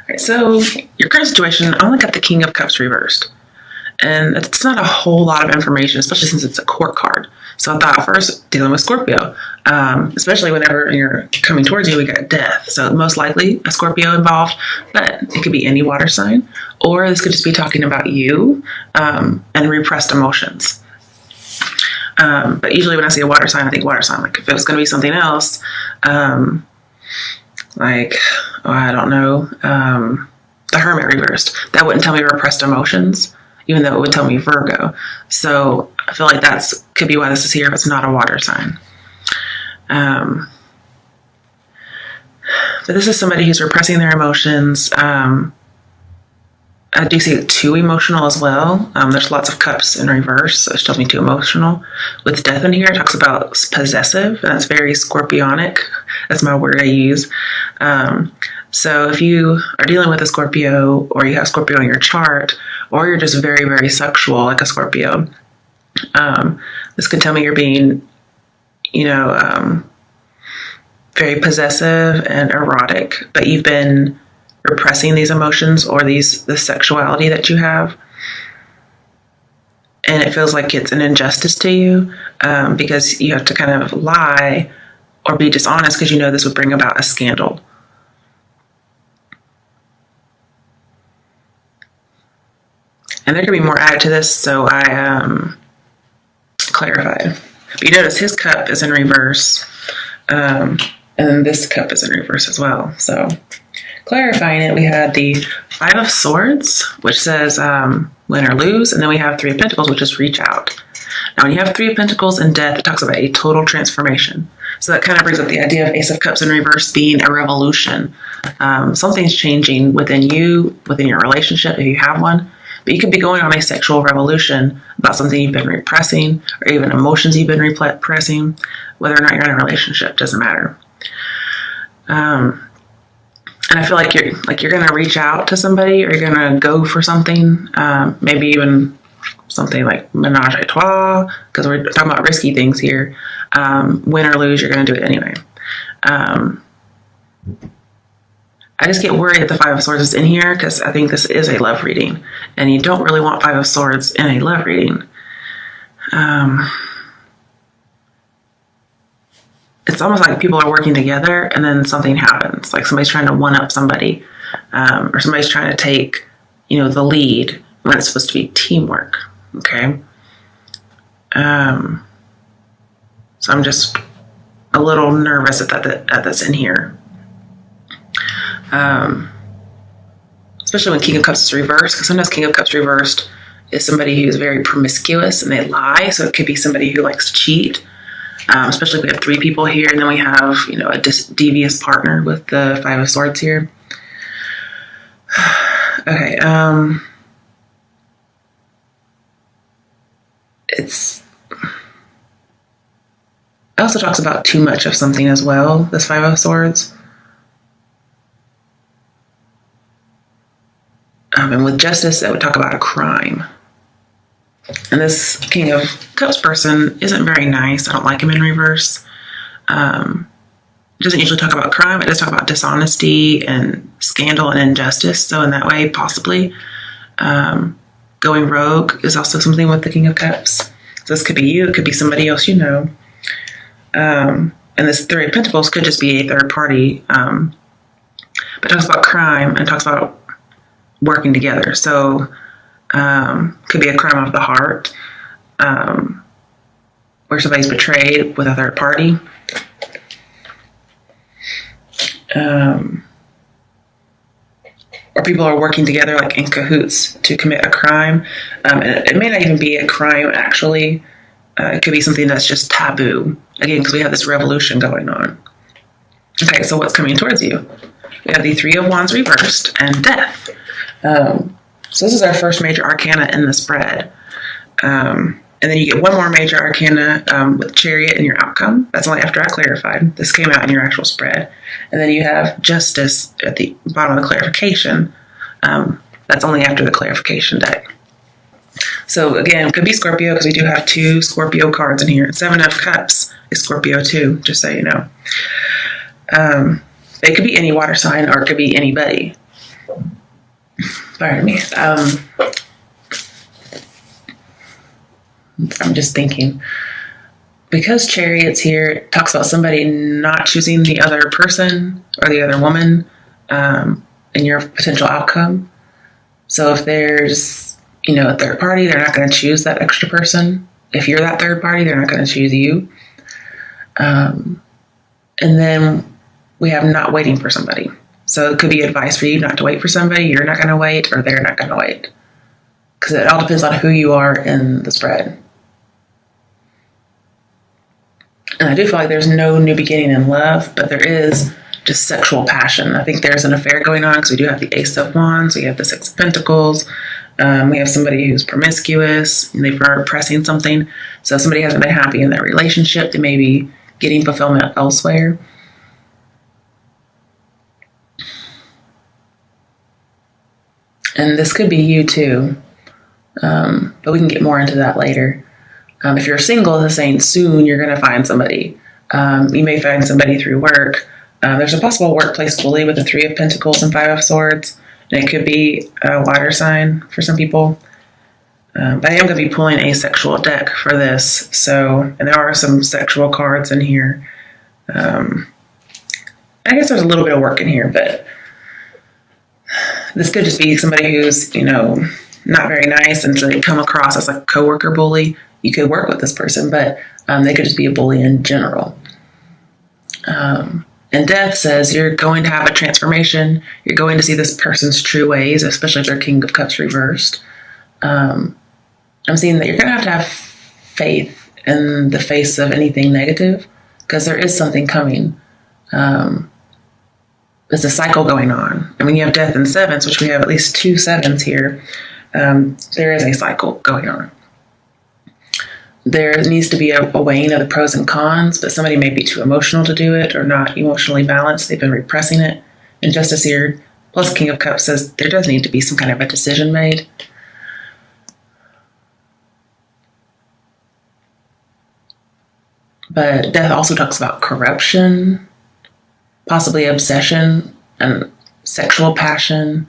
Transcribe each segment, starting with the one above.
Right, so your current situation, I only got the King of Cups reversed. And it's not a whole lot of information, especially since it's a court card. So I thought first, dealing with Scorpio, especially whenever you're coming towards you, we got death. So most likely a Scorpio involved, but it could be any water sign, or this could just be talking about you and repressed emotions. But usually when I see a water sign, I think water sign. Like if it was going to be something else, I don't know, the Hermit reversed, that wouldn't tell me repressed emotions, even though it would tell me Virgo. So I feel like could be why this is here if it's not a water sign. But this is somebody who's repressing their emotions. I do see it too emotional as well. There's lots of cups in reverse, so it tells me too emotional. With death in here, it talks about possessive, and that's very Scorpionic. That's my word I use. So if you are dealing with a Scorpio, or you have Scorpio in your chart, or you're just very, very sexual like a Scorpio, this could tell me you're being, very possessive and erotic, but you've been repressing these emotions or the sexuality that you have. And it feels like it's an injustice to you because you have to kind of lie or be dishonest because you know this would bring about a scandal. And there could be more added to this, so I clarified. But you notice his cup is in reverse, and then this cup is in reverse as well. So clarifying it, we had the Five of Swords, which says win or lose, and then we have Three of Pentacles, which is reach out. Now, when you have Three of Pentacles and death, it talks about a total transformation. So that kind of brings up the idea of Ace of Cups in reverse being a revolution. Something's changing within you, within your relationship, if you have one. But you could be going on a sexual revolution about something you've been repressing, or even emotions you've been repressing. Whether or not you're in a relationship, doesn't matter. And I feel like you're going to reach out to somebody, or you're going to go for something, maybe even something like menage a trois, because we're talking about risky things here. Win or lose, you're going to do it anyway. I just get worried that the Five of Swords is in here because I think this is a love reading, and you don't really want Five of Swords in a love reading. It's almost like people are working together and then something happens. Like somebody's trying to one-up somebody, or somebody's trying to take, the lead when it's supposed to be teamwork. Okay. So I'm just a little nervous that that's in here. Especially when King of Cups is reversed, because sometimes King of Cups reversed is somebody who's very promiscuous and they lie. So it could be somebody who likes to cheat. Especially if we have three people here, and then we have, a devious partner with the Five of Swords here. Okay. It also talks about too much of something as well, this Five of Swords. And with justice, that would talk about a crime. And this King of Cups person isn't very nice. I don't like him in reverse. It doesn't usually talk about crime. It does talk about dishonesty and scandal and injustice. So in that way, possibly going rogue is also something with the King of Cups. So this could be you. It could be somebody else you know. And this Three of Pentacles could just be a third party. But it talks about crime and talks about working together. So could be a crime of the heart, where somebody's betrayed with a third party. Or people are working together like in cahoots to commit a crime. And it may not even be a crime, actually. It could be something that's just taboo. Again, because we have this revolution going on. Okay, so what's coming towards you? We have the Three of Wands reversed and death. So this is our first major arcana in the spread. And then you get one more major arcana with Chariot in your outcome. That's only after I clarified. This came out in your actual spread. And then you have Justice at the bottom of the clarification. That's only after the clarification deck. So again, it could be Scorpio because we do have two Scorpio cards in here. Seven of Cups is Scorpio too, just so you know. It could be any water sign or it could be anybody. Pardon me. I'm just thinking. Because Chariot's here, it talks about somebody not choosing the other person or the other woman in your potential outcome. So if there's, a third party, they're not going to choose that extra person. If you're that third party, they're not going to choose you. And then we have not waiting for somebody. So it could be advice for you not to wait for somebody. You're not going to wait, or they're not going to wait. Because it all depends on who you are in the spread. And I do feel like there's no new beginning in love, but there is just sexual passion. I think there's an affair going on because we do have the Ace of Wands, we have the Six of Pentacles, we have somebody who's promiscuous, and they're repressing something. So somebody hasn't been happy in that relationship. They may be getting fulfillment elsewhere. And this could be you too, but we can get more into that later. If you're single, it's saying soon you're going to find somebody. You may find somebody through work. There's a possible workplace bully with the Three of Pentacles and Five of Swords. And it could be a water sign for some people. But I am going to be pulling a sexual deck for this. And there are some sexual cards in here. I guess there's a little bit of work in here, but this could just be somebody who's, not very nice, and so they come across as a coworker bully. You could work with this person, but they could just be a bully in general. And Death says you're going to have a transformation. You're going to see this person's true ways, especially if they're King of Cups reversed. I'm seeing that you're going to have faith in the face of anything negative, because there is something coming. There's a cycle going on. And when you have Death in sevens, which we have at least 2 sevens here, there is a cycle going on. There needs to be a weighing of the pros and cons, but somebody may be too emotional to do it or not emotionally balanced. They've been repressing it. And Justice here, plus King of Cups, says there does need to be some kind of a decision made. But Death also talks about corruption, possibly obsession and sexual passion.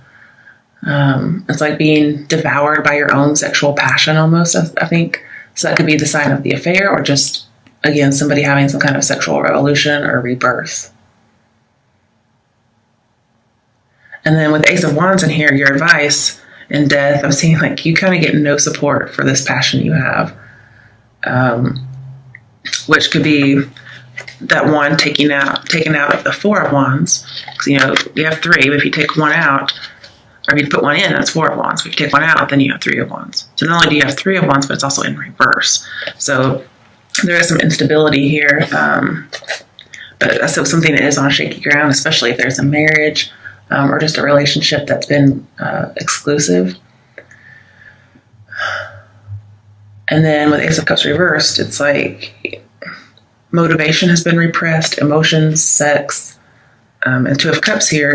It's like being devoured by your own sexual passion almost, I think. So that could be the sign of the affair, or just, again, somebody having some kind of sexual revolution or rebirth. And then with Ace of Wands in here, your advice in Death, I'm seeing like you kind of get no support for this passion you have. Which could be that one taken out of the Four of Wands. Because, you have 3, but if you take one out, or if you put one in, that's 4 of Wands. If you take one out, then you have 3 of Wands. So not only do you have 3 of Wands, but it's also in reverse. So there is some instability here. But that's something that is on shaky ground, especially if there's a marriage or just a relationship that's been exclusive. And then with Ace of Cups reversed, it's like motivation has been repressed, emotions, sex. And 2 of Cups here,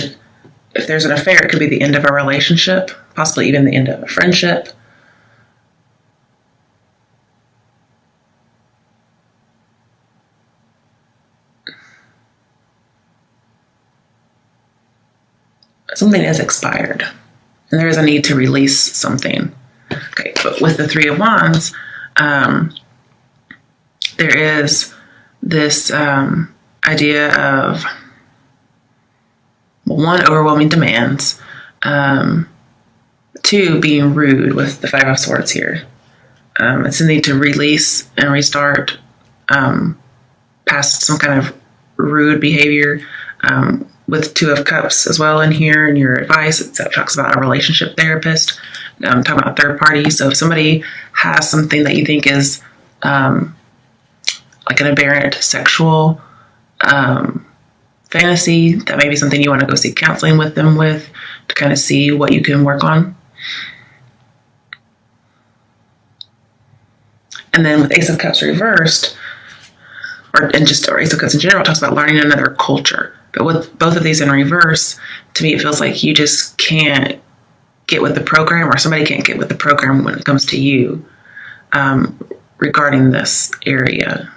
if there's an affair, it could be the end of a relationship, possibly even the end of a friendship. Something is expired, and there is a need to release something. Okay, but with the 3 of Wands, there is this idea of, 1, overwhelming demands, 2, being rude with the 5 of Swords here. It's a need to release and restart past some kind of rude behavior. With 2 of Cups as well in here, and your advice, it talks about a relationship therapist, talking about third party. So if somebody has something that you think is like an aberrant sexual fantasy, that may be something you want to go seek counseling with them with to kind of see what you can work on. And then with Ace of Cups reversed, or Ace of Cups in general, talks about learning another culture. But with both of these in reverse, to me, it feels like you just can't get with the program, or somebody can't get with the program when it comes to you regarding this area.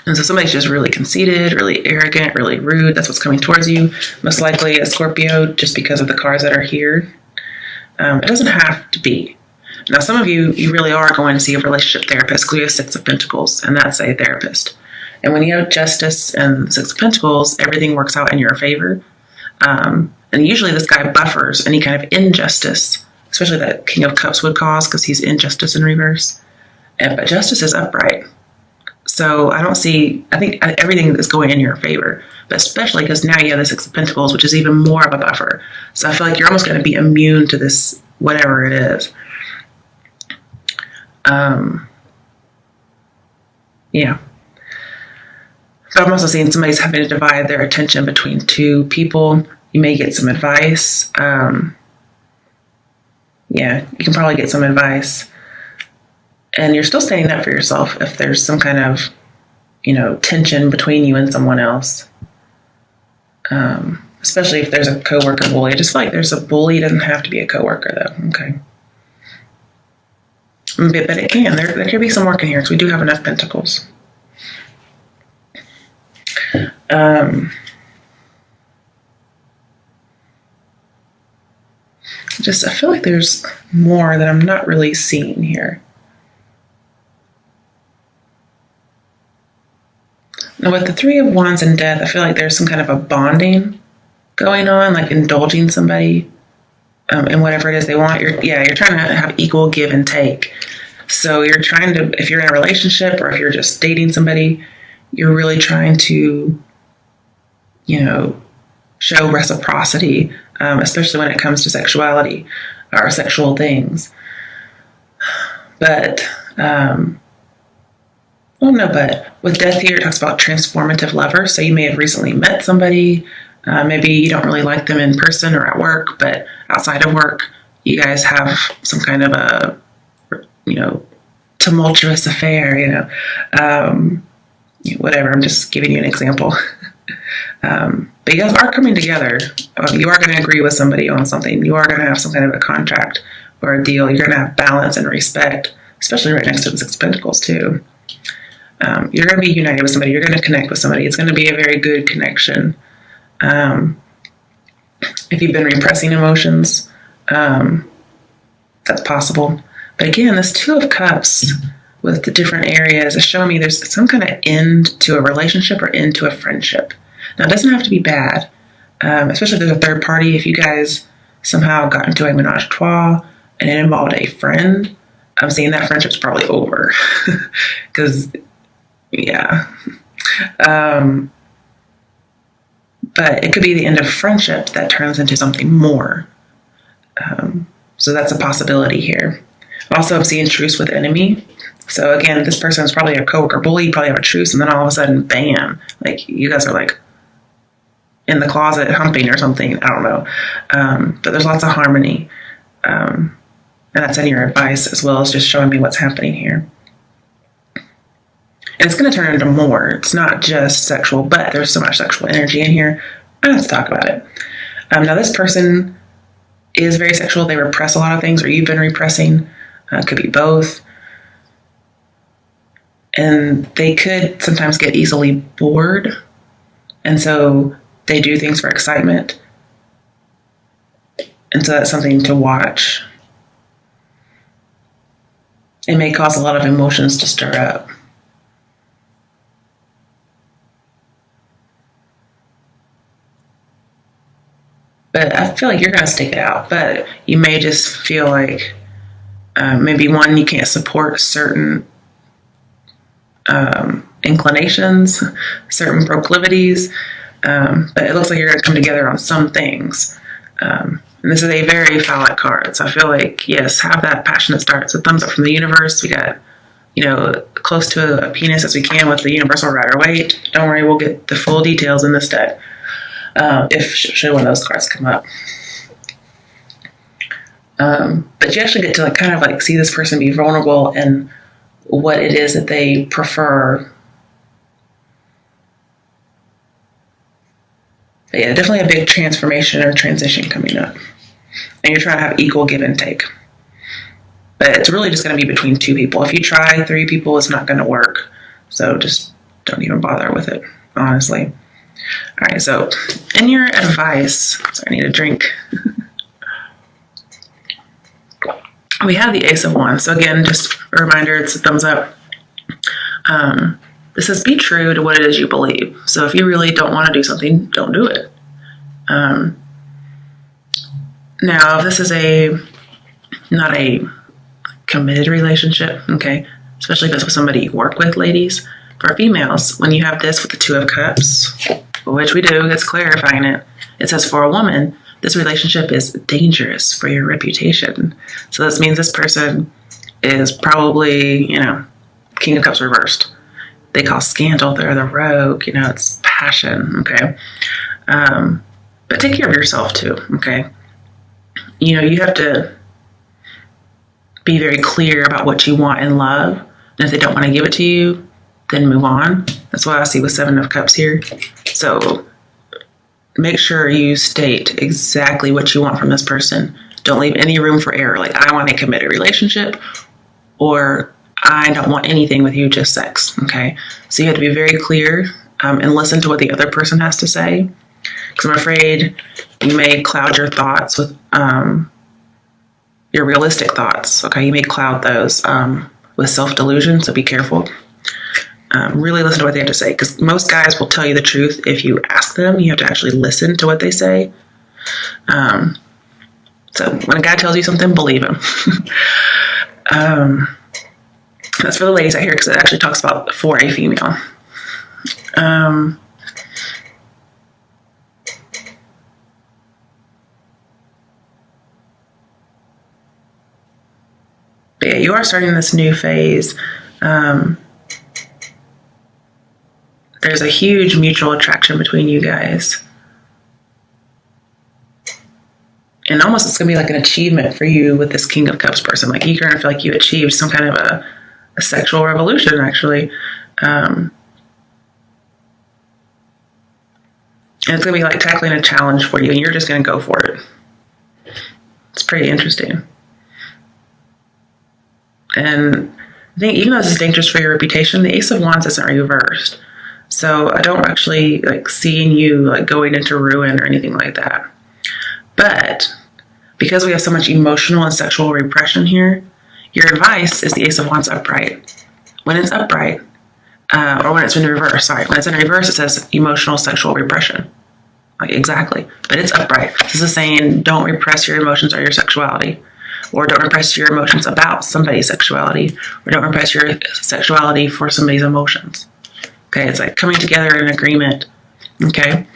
And so somebody's just really conceited, really arrogant, really rude. That's what's coming towards you. Most likely a Scorpio, just because of the cards that are here. It doesn't have to be. Now, some of you really are going to see a relationship therapist because we have Six of Pentacles, and that's a therapist. And when you have Justice and Six of Pentacles, everything works out in your favor. And usually this guy buffers any kind of injustice, especially that King of Cups would cause because he's injustice in reverse. But Justice is upright. So I think everything is going in your favor, but especially because now you have the Six of Pentacles, which is even more of a buffer. So I feel like you're almost going to be immune to this, whatever it is. Yeah. But I'm also seeing somebody's having to divide their attention between two people. You may get some advice. Yeah, you can probably get some advice. And you're still standing up for yourself if there's some kind of, tension between you and someone else. Especially if there's a coworker bully. I just feel like there's a bully. It doesn't have to be a coworker, though. Okay. But it can. There could be some work in here because we do have enough pentacles. I feel like there's more that I'm not really seeing here. Now, with the Three of Wands and Death, I feel like there's some kind of a bonding going on, like indulging somebody in whatever it is they want. You're trying to have equal give and take. So you're trying to, if you're in a relationship or if you're just dating somebody, you're really trying to, show reciprocity, especially when it comes to sexuality or sexual things. But, with Death here, it talks about transformative lovers. So you may have recently met somebody. Maybe you don't really like them in person or at work, but outside of work, you guys have some kind of a, tumultuous affair, whatever. I'm just giving you an example. But you guys are coming together. You are going to agree with somebody on something. You are going to have some kind of a contract or a deal. You're going to have balance and respect, especially right next to the Six of Pentacles too. You're going to be united with somebody. You're going to connect with somebody. It's going to be a very good connection. If you've been repressing emotions, that's possible. But again, this Two of Cups with the different areas is showing me there's some kind of end to a relationship or end to a friendship. Now, it doesn't have to be bad, especially if there's a third party. If you guys somehow got into a menage a trois and it involved a friend, I'm seeing that friendship's probably over. Because, yeah. But it could be the end of friendship that turns into something more. So that's a possibility here. Also, I'm seeing truce with enemy. So again, this person is probably a coworker bully. You probably have a truce, and then all of a sudden, bam! Like you guys are like in the closet humping or something. I don't know. But there's lots of harmony, and that's in your advice as well as just showing me what's happening here. And it's going to turn into more. It's not just sexual, but there's so much sexual energy in here. Let's talk about it. Now, this person is very sexual. They repress a lot of things, or you've been repressing. Could be both. And they could sometimes get easily bored. And so they do things for excitement. And so that's something to watch. It may cause a lot of emotions to stir up. But I feel like you're going to stick it out. But you may just feel like maybe one, you can't support certain inclinations, certain proclivities. But it looks like you're going to come together on some things. And this is a very phallic card. So I feel like, yes, have that passionate start. So thumbs up from the universe. We got, close to a penis as we can with the universal rider weight. Don't worry, we'll get the full details in this deck. If should one of those cards come up. But you actually get to kind of see this person be vulnerable and what it is that they prefer. But yeah, definitely a big transformation or transition coming up. And you're trying to have equal give and take. But it's really just going to be between two people. If you try 3 people, it's not going to work. So just don't even bother with it, honestly. All right, so in your advice, sorry, I need a drink. We have the Ace of Wands. So again, just a reminder, it's a thumbs up. This says be true to what it is you believe. So if you really don't want to do something, don't do it. Now, if this is not a committed relationship, okay, especially if it's with somebody you work with, ladies. For females, when you have this with the Two of Cups, which we do, it's clarifying it. It says for a woman, this relationship is dangerous for your reputation. So this means this person is probably, King of Cups reversed. They call scandal, they're the rogue, it's passion, okay? But take care of yourself too, okay? You have to be very clear about what you want in love. And if they don't want to give it to you, then move on. That's what I see with Seven of Cups here. So make sure you state exactly what you want from this person. Don't leave any room for error. Like, I want a committed relationship, or I don't want anything with you, just sex. Okay. So you have to be very clear and listen to what the other person has to say. Because I'm afraid you may cloud your thoughts with your realistic thoughts. Okay. You may cloud those with self-delusion. So be careful. Really listen to what they have to say, because most guys will tell you the truth if you ask them. You have to actually listen to what they say. So when a guy tells you something, believe him. That's for the ladies out here, because it actually talks about for a female. But yeah, you are starting this new phase. There's a huge mutual attraction between you guys. And almost it's going to be like an achievement for you with this King of Cups person. Like, you're going to feel like you achieved some kind of a sexual revolution, actually. And it's going to be like tackling a challenge for you, and you're just going to go for it. It's pretty interesting. And I think even though this is dangerous for your reputation, the Ace of Wands isn't reversed. So I don't actually like seeing you like going into ruin or anything like that. But because we have so much emotional and sexual repression here, your advice is the Ace of Wands upright. When it's upright, or when it's in reverse, sorry. When it's in reverse, it says emotional sexual repression. Like, exactly. But it's upright. This is saying don't repress your emotions or your sexuality. Or don't repress your emotions about somebody's sexuality. Or don't repress your sexuality for somebody's emotions. Okay, it's like coming together in agreement. Okay?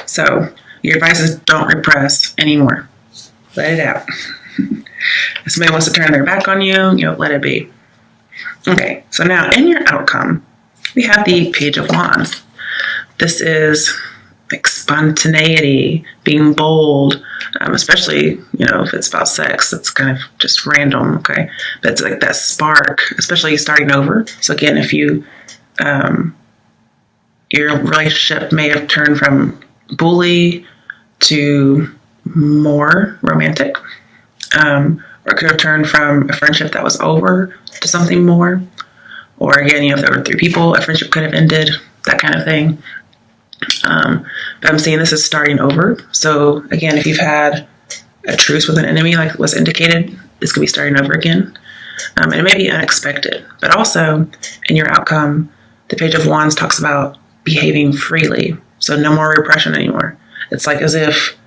So, your advice is don't repress anymore. Let it out. If somebody wants to turn their back on you, let it be. Okay, so now in your outcome, we have the Page of Wands. This is like spontaneity, being bold, especially, if it's about sex, it's kind of just random, okay? But it's like that spark, especially starting over. So again, if you, your relationship may have turned from bully to more romantic, or it could have turned from a friendship that was over to something more. Or again, if there were 3 people, a friendship could have ended, that kind of thing. But I'm seeing this is starting over. So again, if you've had a truce with an enemy, like was indicated, this could be starting over again. And it may be unexpected, but also in your outcome, the Page of Wands talks about behaving freely. So no more repression anymore. It's like as if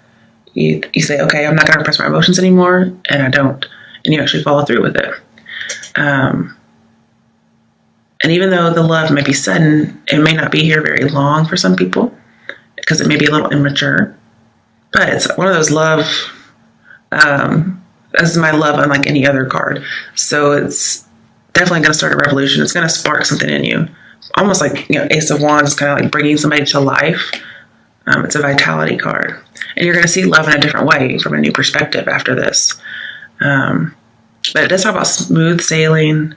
you say, okay, I'm not going to repress my emotions anymore, and I don't. And you actually follow through with it. And even though the love may be sudden, it may not be here very long for some people, because it may be a little immature. But it's one of those love, this is my love unlike any other card. So it's definitely going to start a revolution. It's going to spark something in you. Almost like, Ace of Wands is kind of like bringing somebody to life. It's a vitality card. And you're going to see love in a different way from a new perspective after this. But it does talk about smooth sailing,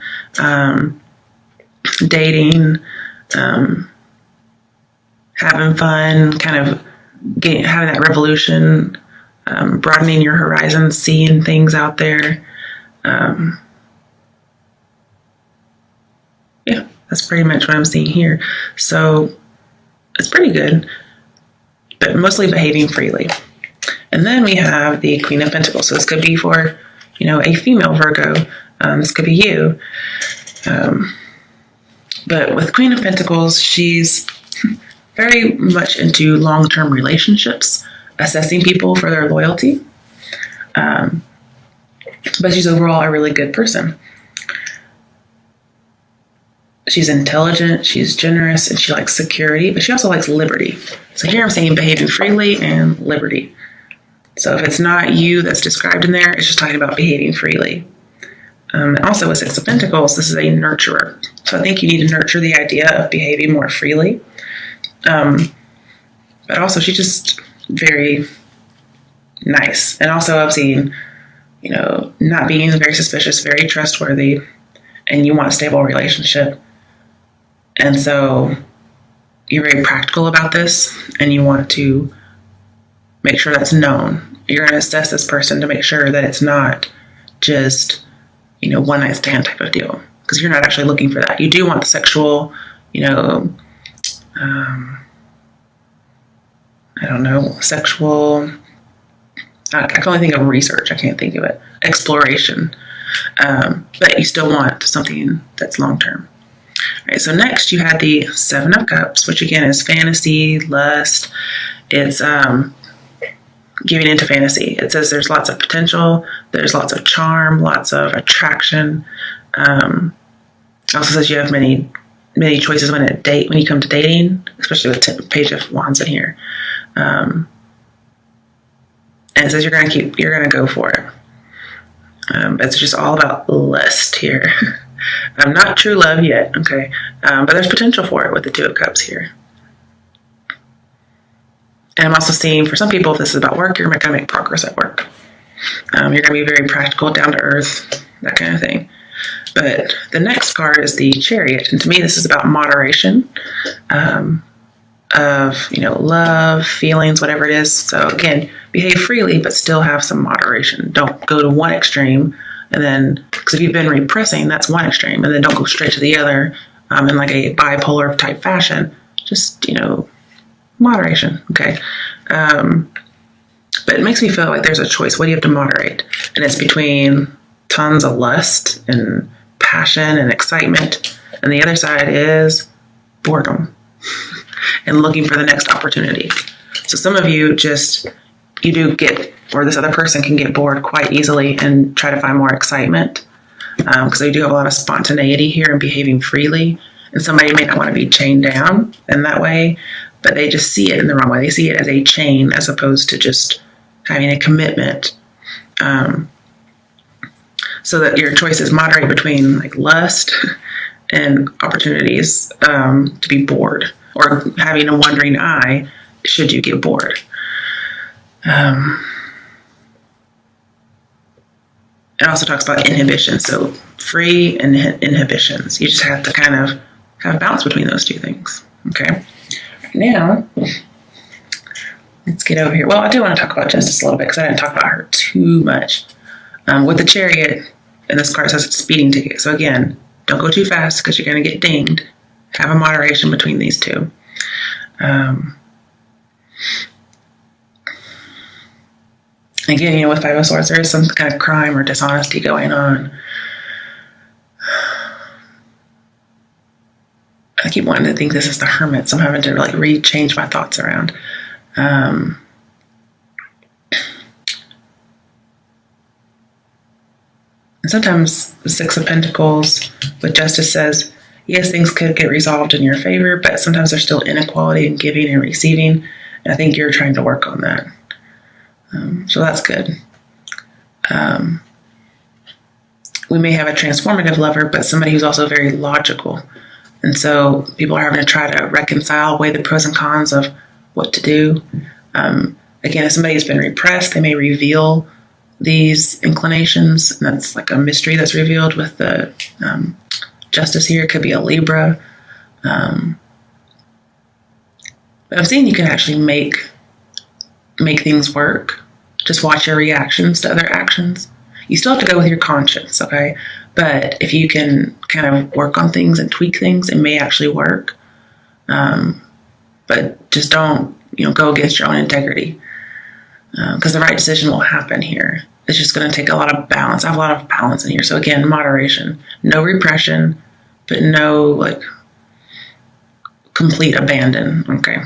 dating, having fun, kind of having that revolution, broadening your horizons, seeing things out there. Yeah, That's pretty much what I'm seeing here. So it's pretty good, but mostly behaving freely. And then we have the Queen of Pentacles. So this could be for, a female Virgo. This could be you. But with Queen of Pentacles, she's very much into long-term relationships, assessing people for their loyalty. But she's overall a really good person. She's intelligent, she's generous, and she likes security, but she also likes liberty. So here I'm saying behaving freely and liberty. So if it's not you that's described in there, it's just talking about behaving freely. And also with Six of Pentacles, this is a nurturer. So I think you need to nurture the idea of behaving more freely. But also she's just very nice. And also I'm seeing, not being very suspicious, very trustworthy, and you want a stable relationship. And so you're very practical about this, and you want to make sure that's known. You're going to assess this person to make sure that it's not just, one night stand type of deal, because you're not actually looking for that. You do want the sexual, sexual, I can only think of research. I can't think of it. Exploration. But you still want something that's long-term. All right, so next you had the Seven of Cups, which again is fantasy, lust. It's giving into fantasy. It says there's lots of potential, there's lots of charm, lots of attraction. It also says you have many choices when you come to dating, especially with the Page of Wands in here. And it says you're gonna go for it. It's just all about lust here. Not true love yet, okay? But there's potential for it with the Two of Cups here. And I'm also seeing, for some people, if this is about work, you're going to make progress at work. You're going to be very practical, down to earth, that kind of thing. But the next card is the Chariot. And to me, this is about moderation of, love, feelings, whatever it is. So again, behave freely, but still have some moderation. Don't go to one extreme. And then, because if you've been repressing, that's one extreme. And then don't go straight to the other in like a bipolar type fashion. Just, moderation. Okay. But it makes me feel like there's a choice. What do you have to moderate? And it's between tons of lust and passion and excitement. And the other side is boredom and looking for the next opportunity. So some of you or this other person can get bored quite easily and try to find more excitement, because they do have a lot of spontaneity here and behaving freely. And somebody may not want to be chained down in that way, but they just see it in the wrong way. They see it as a chain as opposed to just having a commitment. So that your choice is moderate between like lust and opportunities to be bored, or having a wandering eye should you get bored. It also talks about inhibition, so free and inhibitions. You just have to kind of have a balance between those two things. Okay. Now, let's get over here. Well, I do want to talk about Justice a little bit because I didn't talk about her too much. With the Chariot, and this card says it's a speeding ticket. So again, don't go too fast because you're going to get dinged. Have a moderation between these two. Again, with Five of Swords, there is some kind of crime or dishonesty going on. I keep wanting to think this is the Hermit, so I'm having to change my thoughts around. And sometimes the Six of Pentacles with Justice says, yes, things could get resolved in your favor, but sometimes there's still inequality in giving and receiving. And I think you're trying to work on that. So that's good. We may have a transformative lover, but somebody who's also very logical. And so people are having to try to reconcile, weigh the pros and cons of what to do. Again, if somebody has been repressed, they may reveal these inclinations. And that's like a mystery that's revealed with the Justice here. It could be a Libra. But I'm seeing you can actually make things work. Just watch your reactions to other actions. You still have to go with your conscience, okay? But if you can kind of work on things and tweak things, it may actually work. But just don't, go against your own integrity, because the right decision will happen here. It's just going to take a lot of balance. I have a lot of balance in here. So again, moderation, no repression, but no complete abandon. Okay.